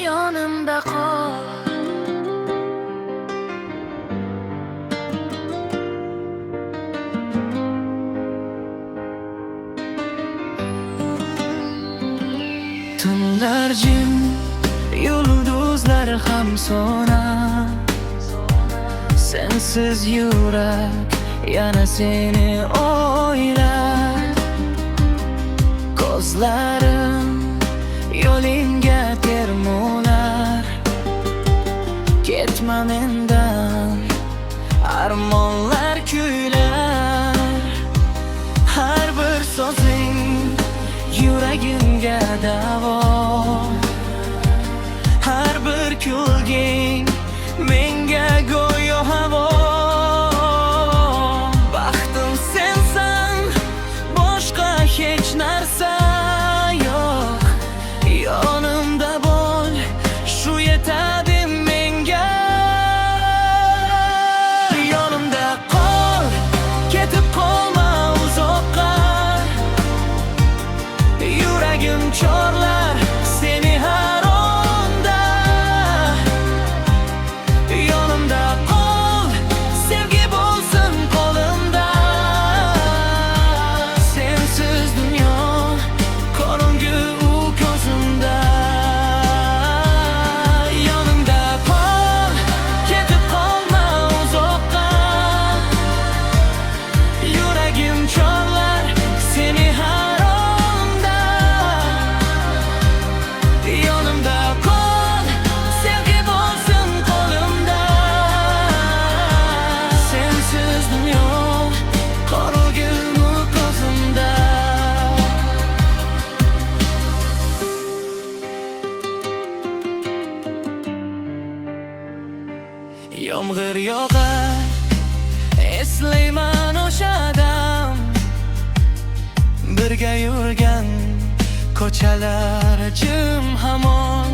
yonimda qol. Tunlar jim, yulduzlar ham so'nar. Sensiz yurak yana seni o'ylar. Ko'zlarim yo'lingga termular. Ketma mendan, armonlar kuylar. Har bir so'zing yuragimga davo. Har bir kulging menga go'yo havo. Baxtim sensan, boshqa hech narsa yo'q. Yonimda bo'l, shu yetadi menga. Yonimda qol, ketib qolma uzoqqa. Yuragim chorlar seni har onda. Yonimda qol, sevgi bo'lsin qo'limda. Sensiz dunyo qorong'u u ko'zimda. Yonimda qol, ketib qolma uzoqqa. Yuragim chorlar seni har onda. Yonimda qol, sevgi bo'lsin qo'limda. Sensiz dunyo qorong'u ko'zimda. Yomg'ir yog'ar, eslayman o'sha dam. Birga yurgan ko'chalar jim hamon.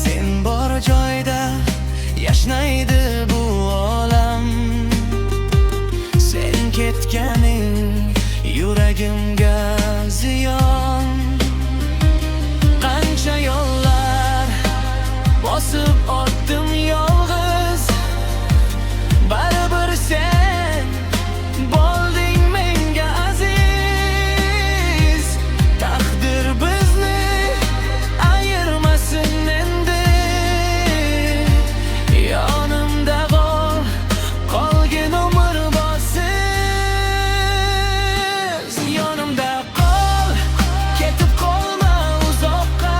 Sen bor joyda yashnaydi bu olam. Sen ketganing yuragimga ziyon. Qancha yo'llar bosib o'tdim yolg'iz. Baribir sen bo'lding menga aziz. Taqdir bizni ayirmasin endi. Yonimda bo'l, qolgin umr bo'siz. Yonimda qol, ketib qolma uzoqqa.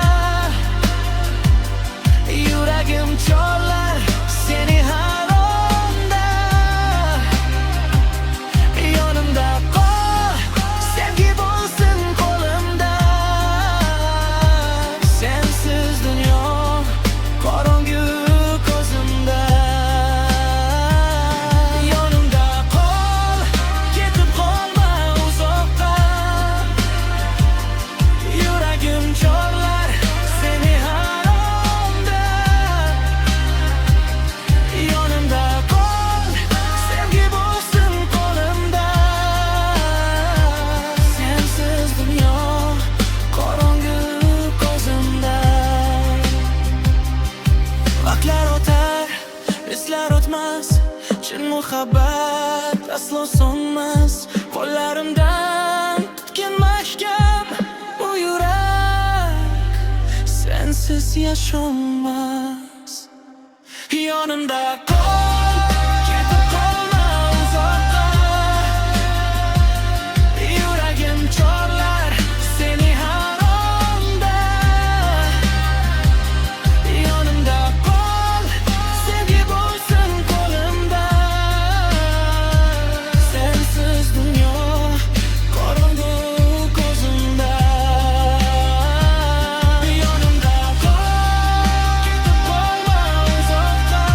Yuragim chorlar seni har onda. Yonimda qol, sevgi bo'lsin qo'limda. Sensiz dunyo qorong'u ko'zimda. Yonimda qol, ketib qolma uzoqqa. Yuragim chorlar seni har onda. Yonimda qol, sevgi bo'lsin qo'limda. Sensiz dunyo qorong'u ko'zimda. Vaqtlar o'tar, eslar o'tmas. Chin muhabbat aslo so'nmas. Qo'llarimdan tutgin mahkam bu yurak. Sensiz yashonmas. Yonimda qol, ketib qolma uzoqqa. Yuragim chorlar seni har onda. Yonimda qol, sevgi bo'lsin qo'limda. Sensiz dunyo qorong'u ko'zimda. Yonimda qol, ketib qolma uzoqqa.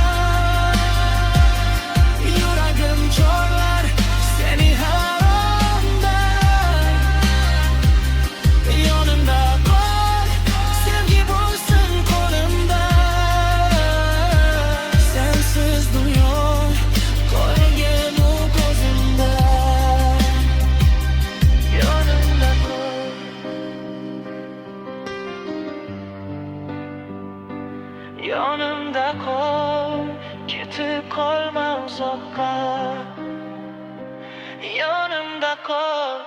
Yonimda qol, ketib qolma uzoqqa. Yonimda qol.